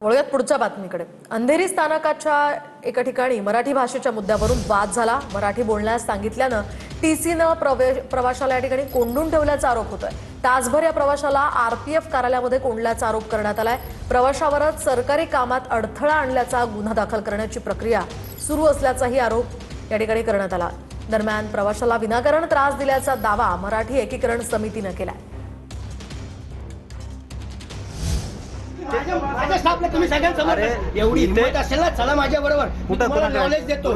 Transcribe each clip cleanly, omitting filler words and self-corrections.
वळूयात पुढच्या बातमीकडे। अंधेरी स्थानकाच्या एका ठिकाणी मराठी भाषेच्या मुद्द्यावरून वाद झाला। मराठी बोलण्यास सांगितल्यानं टीसीनं प्रवाशाला या ठिकाणी कोंडून ठेवल्याचा आरोप होतोय। तासभर या प्रवाशाला आरपीएफ कार्यालयामध्ये कोंडल्याचा आरोप करण्यात आलाय। प्रवाशावरच सरकारी कामात अडथळा आणल्याचा गुन्हा दाखल करण्याची प्रक्रिया सुरू असल्याचाही आरोप या ठिकाणी करण्यात आला। दरम्यान प्रवाशाला विनाकारण त्रास दिल्याचा दावा मराठी एकीकरण समितीने केलाय। माझ्या स्टाफला तुम्ही सगळ्यांसमोर एवढी हिम्मत असेल ना, चला माझ्या बरोबर, तुम्हाला नॉलेज देतो।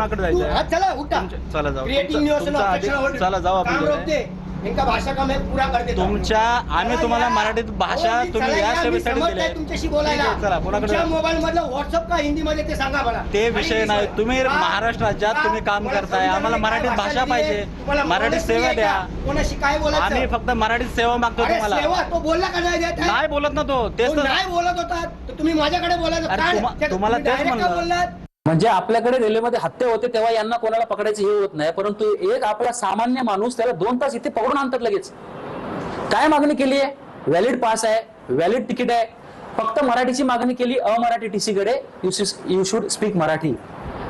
चला उठा, चला जाऊ, क्रिएटिंग न्यूज चला जाऊ आपण। इनका भाषा का मैं पूरा कर देता हूं। तुमच्या आम्ही तुम्हाला मराठीत भाषा तुम्ही या सेवेसाठी दिली आहे। तुमच्याशी बोलायला चला कोणाकडे मोबाईल मधलं व्हॉट्सअप का हिंदी मध्ये ते सांगा मला। ते विषय नाही, तुम्ही महाराष्ट्र राज्यात तुम्ही काम करताय, आम्हाला मराठीत भाषा पाहिजे, मराठी सेवा द्या। कोणाशी काय बोलायचं, आम्ही फक्त मराठीत सेवा मागतो तुम्हाला। सेवा तो बोलला का नाही देत? नाही बोलत ना तो, तेच तर नाही बोलत होता, तर तुम्ही माझ्याकडे बोलायचं। तुम्हाला तेच म्हणलं। म्हणजे आपल्याकडे रेल्वेमध्ये हत्या होते तेव्हा यांना कोणाला पकडायचं हे होत नाही, परंतु एक आपला सामान्य माणूस त्याला 2 तास इथे पकडून आणतात लगेच। काय मागणी केली आहे? व्हॅलिड पास आहे, व्हॅलिड तिकीट आहे, फक्त मराठीची मागणी केली। अमराठी टीसी कडे यू शुड स्पीक मराठी,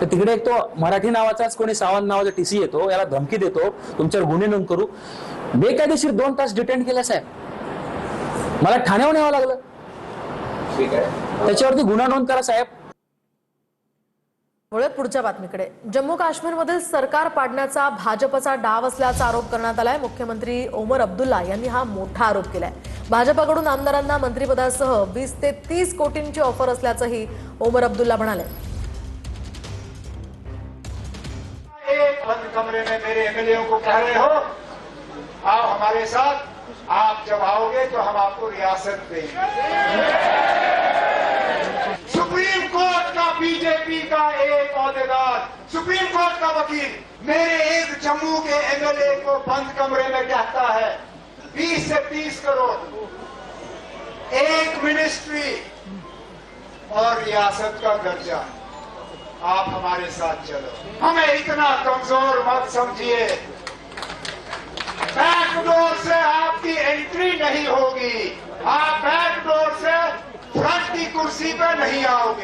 तर तिकडे एक तो मराठी नावाचाच कोणी सावंत नावाचा टीसी येतो, याला धमकी देतो तुमच्यावर गुन्हे नोंद करू। बेकायदेशीर 2 तास डिटेन केलं साहेब, मला ठाण्यावर न्यावं लागलं। त्याच्यावरती गुन्हा नोंद करा साहेब। वळूयात पुढच्या बातमीकडे। जम्मू काश्मीरमधील सरकार पाडण्याचा भाजपचा डाव असल्याचा आरोप करण्यात आलाय। मुख्यमंत्री ओमर अब्दुल्ला यांनी हा मोठा आरोप केलाय। भाजपकडून आमदारांना मंत्रिपदासह 20 ते 30 कोटींची ऑफर असल्याचंही ओमर अब्दुल्ला म्हणाले। एक बंद कमरे में मेरे एमएलए को कह रहे हो आप हमारे साथ, आप जब आओगे तो हम आपको रियासत देंगे। सुप्रीम कोर्ट का बीजेपी का एक ओहदेदार, सुप्रीम कोर्ट का वकील मेरे एक जम्मू के एमएलए को बंद कमरे में कहता है 20 से 30 करोड़, एक मिनिस्ट्री और रियासत का दर्जा, आप हमारे साथ चलो। हमें इतना कमजोर मत समझिए, बैकडोर से आपकी एंट्री नहीं होगी, आप बैकडोर से फ्रंट की कुर्सी पर नहीं आओगे।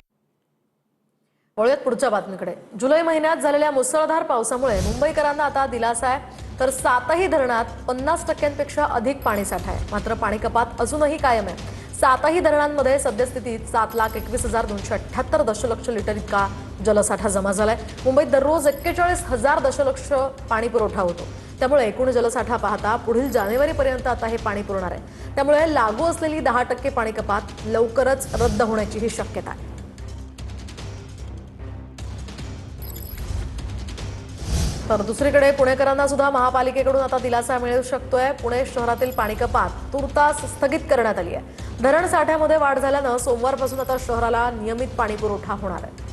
वळूयात पुढच्या बातमीकडे। जुलै महिन्यात झालेल्या मुसळधार पावसामुळे मुंबईकरांना आता दिलासा आहे, तर 7ही धरणात 50% अधिक पाणीसाठा आहे। मात्र पाणी कपात अजूनही कायम आहे। 7ही धरणांमध्ये सद्यस्थितीत 7,21,278 दशलक्ष लिटर इतका जलसाठा जमा झालाय। मुंबईत दररोज 41,000 दशलक्ष पाणी पुरवठा होतो। त्यामुळे एकूण जलसाठा पाहता पुढील जानेवारीपर्यंत आता हे पाणी पुरवणार आहे। त्यामुळे लागू असलेली 10% पाणी कपात लवकरच रद्द होण्याचीही शक्यता आहे। तर दुसरीकडे पुणेकरांना सुद्धा महापालिकेकडून आता दिलासा मिळू शकतोय। पुणे शहरातील पाणी कपात तुर्तास स्थगित करण्यात आली आहे। धरण साठ्यामध्ये वाढ झाल्यानं सोमवारपासून आता शहराला नियमित पाणी पुरवठा होणार आहे।